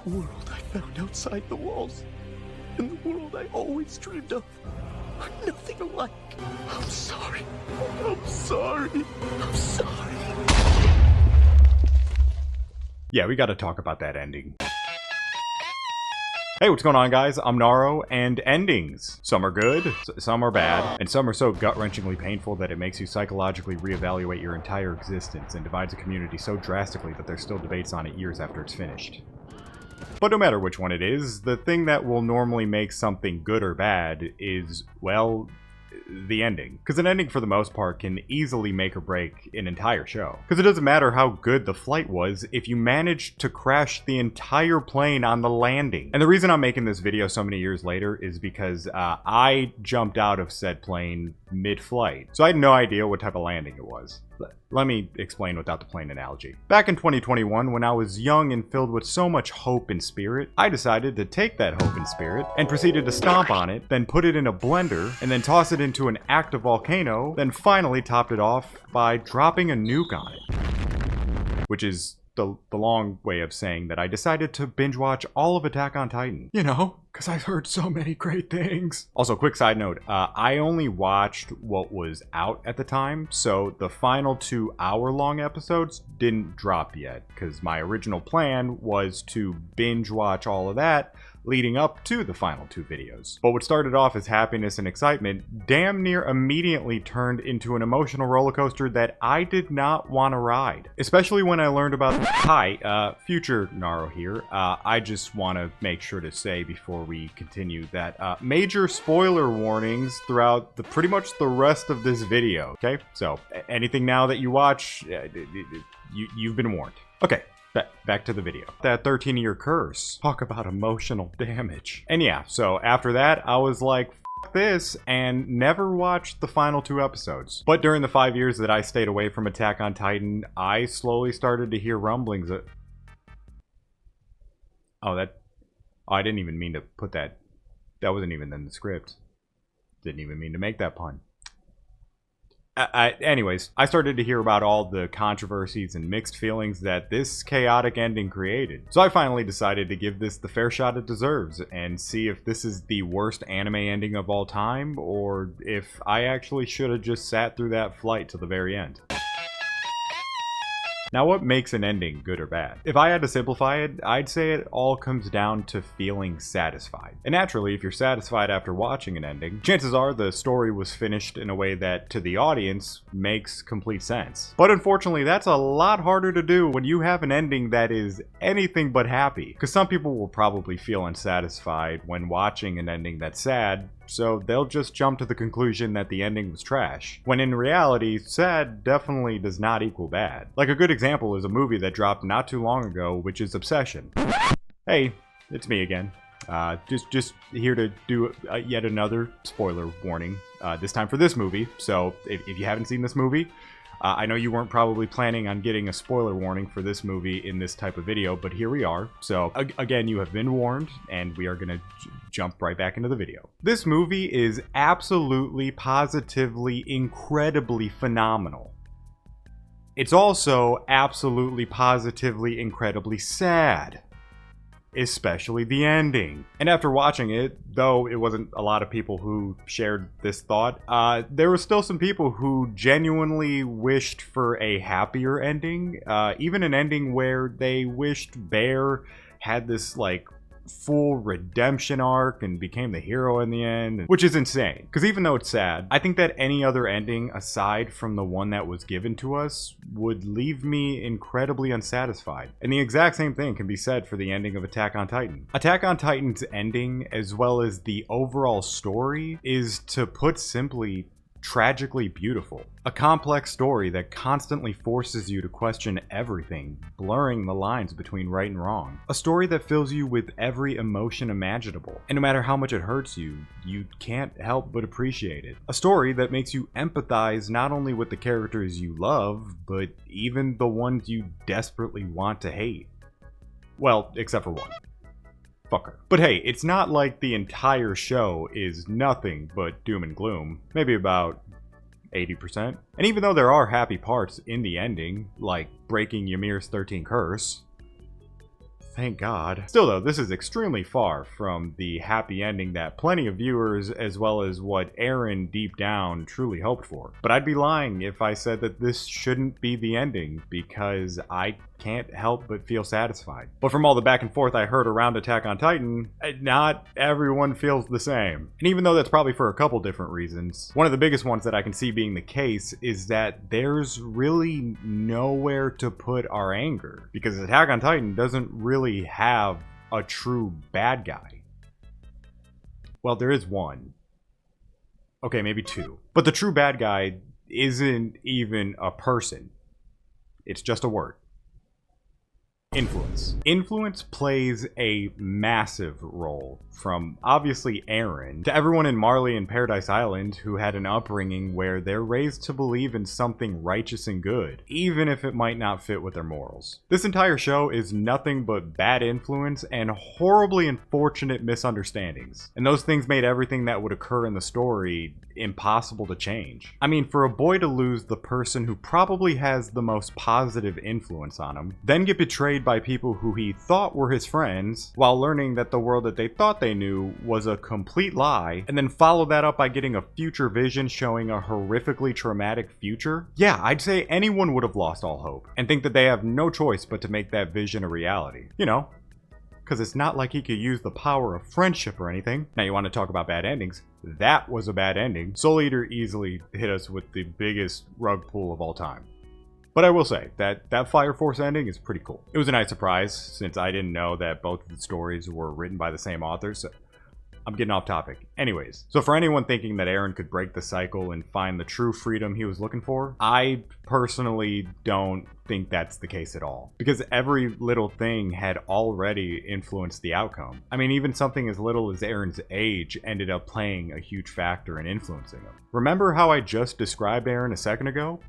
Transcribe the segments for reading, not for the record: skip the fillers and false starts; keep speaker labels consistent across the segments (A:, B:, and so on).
A: The world I found outside the walls, and the world I always dreamed of, are nothing alike. I'm sorry. I'm sorry. I'm sorry.
B: Yeah, we gotta talk about that ending. Hey, what's going on, guys? I'm Naro, and endings. Some are good, some are bad, and some are so gut-wrenchingly painful that it makes you psychologically reevaluate your entire existence and divides a community so drastically that there's still debates on it years after it's finished. But no matter which one it is, the thing that will normally make something good or bad is, well, the ending. Because an ending, for the most part, can easily make or break an entire show. Because it doesn't matter how good the flight was if you manage to crash the entire plane on the landing. And the reason I'm making this video so many years later is because I jumped out of said plane mid-flight. So I had no idea what type of landing it was. Let me explain without the plane analogy. Back in 2021, when I was young and filled with so much hope and spirit, I decided to take that hope and spirit and proceeded to stomp on it, then put it in a blender, and then toss it into an active volcano, then finally topped it off by dropping a nuke on it. Which is the long way of saying that I decided to binge watch all of Attack on Titan. You know, because I've heard so many great things. Also, quick side note, I only watched what was out at the time, so the final 2 hour-long episodes didn't drop yet, because my original plan was to binge watch all of that leading up to the final 2 videos. But what started off as happiness and excitement damn near immediately turned into an emotional roller coaster that I did not want to ride. Especially when I learned about... Hi, future Naro here. I just want to make sure to say before we continue that major spoiler warnings throughout pretty much the rest of this video, okay? So, anything now that you watch, you've been warned. Okay. Back to the video. That 13-year curse. Talk about emotional damage. And yeah, so after that, I was like, F this, and never watched the final 2 episodes. But during the 5 years that I stayed away from Attack on Titan, I slowly started to hear rumblings of... Oh, I didn't even mean to put that. That wasn't even in the script. Didn't even mean to make that pun. Anyways, I started to hear about all the controversies and mixed feelings that this chaotic ending created. So I finally decided to give this the fair shot it deserves and see if this is the worst anime ending of all time, or if I actually should have just sat through that flight to the very end. Now, what makes an ending good or bad? If I had to simplify it, I'd say it all comes down to feeling satisfied. And naturally, if you're satisfied after watching an ending, chances are the story was finished in a way that, to the audience, makes complete sense. But unfortunately, that's a lot harder to do when you have an ending that is anything but happy. Because some people will probably feel unsatisfied when watching an ending that's sad, so they'll just jump to the conclusion that the ending was trash. When in reality, sad definitely does not equal bad. Like a good example is a movie that dropped not too long ago, which is Obsession. Hey, it's me again. Just here to do yet another spoiler warning, this time for this movie. So if you haven't seen this movie, I know you weren't probably planning on getting a spoiler warning for this movie in this type of video, but here we are. So again, you have been warned, and we are gonna jump right back into the video. This movie is absolutely, positively, incredibly phenomenal. It's also absolutely, positively, incredibly sad. Especially the ending. And after watching it, though it wasn't a lot of people who shared this thought, there were still some people who genuinely wished for a happier ending, even an ending where they wished Bear had this, like, full redemption arc and became the hero in the end, which is insane. Because even though it's sad, I think that any other ending aside from the one that was given to us would leave me incredibly unsatisfied. And the exact same thing can be said for the ending of Attack on Titan. Attack on Titan's ending, as well as the overall story, is, to put simply, tragically beautiful. A complex story that constantly forces you to question everything, blurring the lines between right and wrong. A story that fills you with every emotion imaginable, and no matter how much it hurts you, you can't help but appreciate it. A story that makes you empathize not only with the characters you love, but even the ones you desperately want to hate. Well, except for one. Fucker. But hey, it's not like the entire show is nothing but doom and gloom. Maybe about 80%. And even though there are happy parts in the ending, like breaking Ymir's 13 curse, thank God. Still though, this is extremely far from the happy ending that plenty of viewers, as well as what Eren deep down truly hoped for. But I'd be lying if I said that this shouldn't be the ending, because I can't help but feel satisfied. But from all the back and forth I heard around Attack on Titan, not everyone feels the same. And even though that's probably for a couple different reasons, one of the biggest ones that I can see being the case is that there's really nowhere to put our anger. Because Attack on Titan doesn't really have a true bad guy. Well, there is one. Okay, maybe two. But the true bad guy isn't even a person. It's just a word. Influence. Influence plays a massive role, from obviously Eren to everyone in Marley and Paradise Island who had an upbringing where they're raised to believe in something righteous and good, even if it might not fit with their morals. This entire show is nothing but bad influence and horribly unfortunate misunderstandings. And those things made everything that would occur in the story impossible to change. I mean, for a boy to lose the person who probably has the most positive influence on him, then get betrayed by people who he thought were his friends, while learning that the world that they thought they knew was a complete lie, and then follow that up by getting a future vision showing a horrifically traumatic future, yeah, I'd say anyone would have lost all hope, and think that they have no choice but to make that vision a reality. You know, because it's not like he could use the power of friendship or anything. Now, you want to talk about bad endings? That was a bad ending. Soul Eater easily hit us with the biggest rug pull of all time. But I will say that that Fire Force ending is pretty cool. It was a nice surprise, since I didn't know that both of the stories were written by the same authors. So I'm getting off topic. Anyways, so for anyone thinking that Eren could break the cycle and find the true freedom he was looking for, I personally don't think that's the case at all. Because every little thing had already influenced the outcome. I mean, even something as little as Eren's age ended up playing a huge factor in influencing him. Remember how I just described Eren a second ago?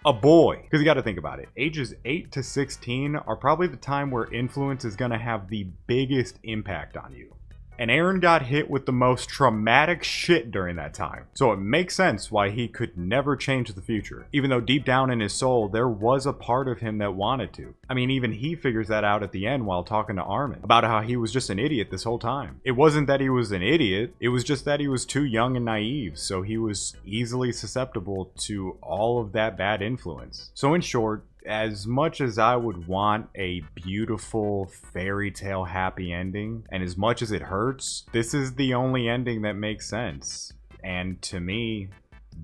B: A boy. Because you got to think about it. Ages 8 to 16 are probably the time where influence is going to have the biggest impact on you. And Eren got hit with the most traumatic shit during that time. So it makes sense why he could never change the future. Even though deep down in his soul, there was a part of him that wanted to. I mean, even he figures that out at the end while talking to Armin about how he was just an idiot this whole time. It wasn't that he was an idiot, it was just that he was too young and naive, so he was easily susceptible to all of that bad influence. So in short, as much as I would want a beautiful fairy tale happy ending, and as much as it hurts, this is the only ending that makes sense. And to me,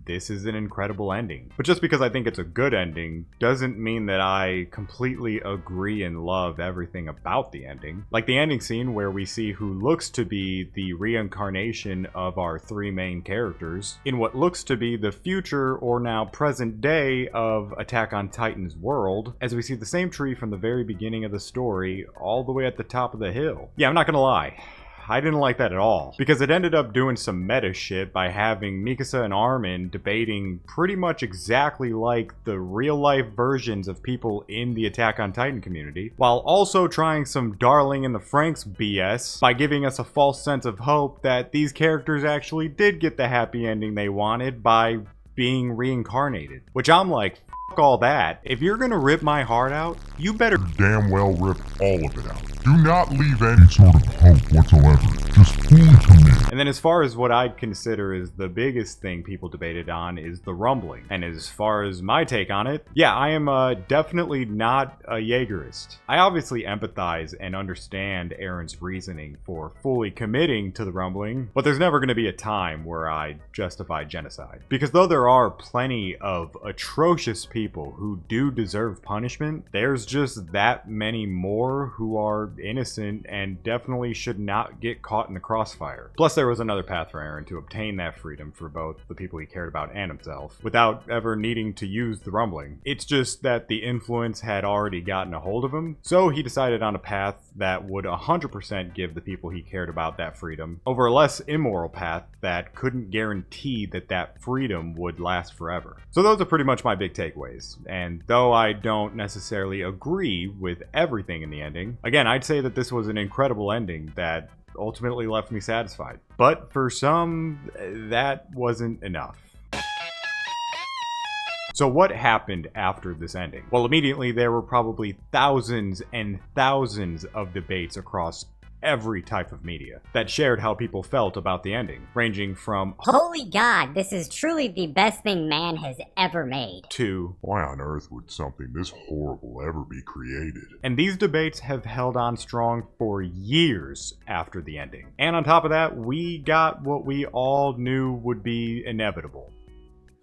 B: this is an incredible ending. But just because I think it's a good ending doesn't mean that I completely agree and love everything about the ending. Like the ending scene where we see who looks to be the reincarnation of our three main characters in what looks to be the future or now present day of Attack on Titan's world, as we see the same tree from the very beginning of the story all the way at the top of the hill. Yeah, I'm not gonna lie, I didn't like that at all, because it ended up doing some meta shit by having Mikasa and Armin debating pretty much exactly like the real-life versions of people in the Attack on Titan community, while also trying some Darling in the Franxx BS by giving us a false sense of hope that these characters actually did get the happy ending they wanted by being reincarnated. Which I'm like, f*** all that. If you're gonna rip my heart out, you better
C: damn well rip all of it out. Do not leave any sort of hope whatsoever. Just fully commit.
B: And then as far as what I'd consider is the biggest thing people debated on is the rumbling. And as far as my take on it, yeah, I am definitely not a Jaegerist. I obviously empathize and understand Eren's reasoning for fully committing to the rumbling, but there's never going to be a time where I justify genocide. Because though there are plenty of atrocious people who do deserve punishment, there's just that many more who are innocent and definitely should not get caught in the crossfire. Plus, there was another path for Eren to obtain that freedom for both the people he cared about and himself, without ever needing to use the rumbling. It's just that the influence had already gotten a hold of him, so he decided on a path that would 100% give the people he cared about that freedom, over a less immoral path that couldn't guarantee that that freedom would last forever. So those are pretty much my big takeaways, and though I don't necessarily agree with everything in the ending, again, I'd say that this was an incredible ending that ultimately left me satisfied. But for some, that wasn't enough. So what happened after this ending? Well, immediately there were probably thousands and thousands of debates across every type of media that shared how people felt about the ending, ranging from
D: Holy God, this is truly the best thing man has ever made.
B: to
C: Why on earth would something this horrible ever be created?
B: and these debates have held on strong for years after the ending. And on top of that, we got what we all knew would be inevitable.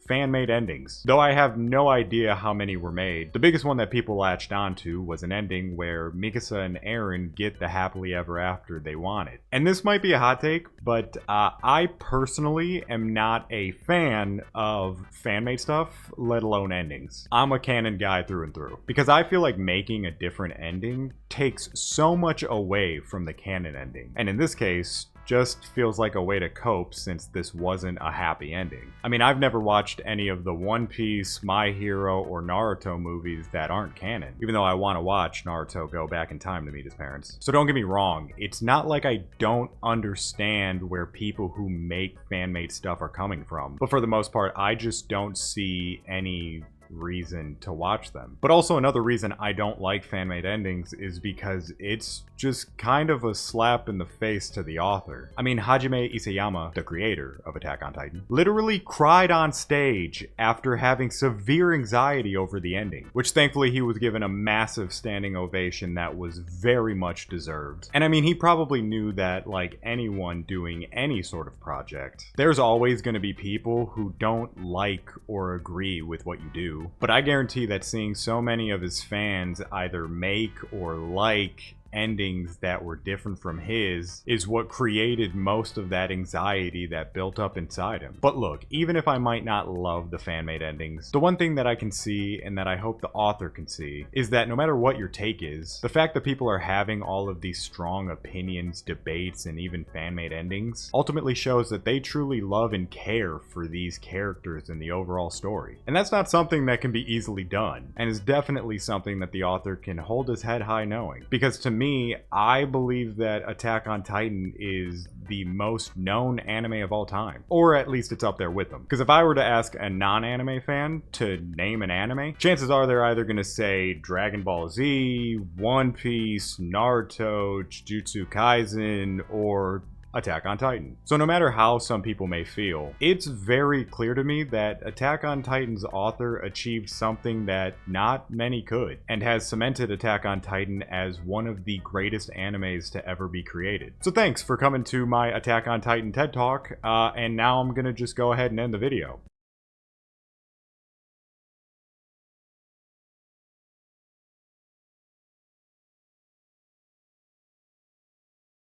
B: Fan-made endings. Though I have no idea how many were made, the biggest one that people latched onto was an ending where Mikasa and Eren get the happily ever after they wanted. And this might be a hot take, but I personally am not a fan of fan-made stuff, let alone endings. I'm a canon guy through and through, because I feel like making a different ending takes so much away from the canon ending. And in this case, just feels like a way to cope since this wasn't a happy ending. I mean, I've never watched any of the One Piece, My Hero, or Naruto movies that aren't canon, even though I want to watch Naruto go back in time to meet his parents. So don't get me wrong, it's not like I don't understand where people who make fan-made stuff are coming from, but for the most part, I just don't see any reason to watch them. But also another reason I don't like fan-made endings is because it's just kind of a slap in the face to the author. I mean, Hajime Isayama, the creator of Attack on Titan, literally cried on stage after having severe anxiety over the ending, which thankfully he was given a massive standing ovation that was very much deserved. And I mean, he probably knew that, like anyone doing any sort of project, there's always going to be people who don't like or agree with what you do. But I guarantee that seeing so many of his fans either make or like endings that were different from his is what created most of that anxiety that built up inside him. But look, even if I might not love the fan-made endings, the one thing that I can see, and that I hope the author can see, is that no matter what your take is, the fact that people are having all of these strong opinions, debates, and even fan-made endings ultimately shows that they truly love and care for these characters in the overall story. And that's not something that can be easily done, and is definitely something that the author can hold his head high knowing. Because to me, I believe that Attack on Titan is the most known anime of all time. Or at least it's up there with them. Because if I were to ask a non-anime fan to name an anime, chances are they're either going to say Dragon Ball Z, One Piece, Naruto, Jujutsu Kaisen, or Attack on Titan. So no matter how some people may feel, it's very clear to me that Attack on Titan's author achieved something that not many could, and has cemented Attack on Titan as one of the greatest animes to ever be created. So thanks for coming to my Attack on Titan TED Talk, and now I'm gonna just go ahead and end the video.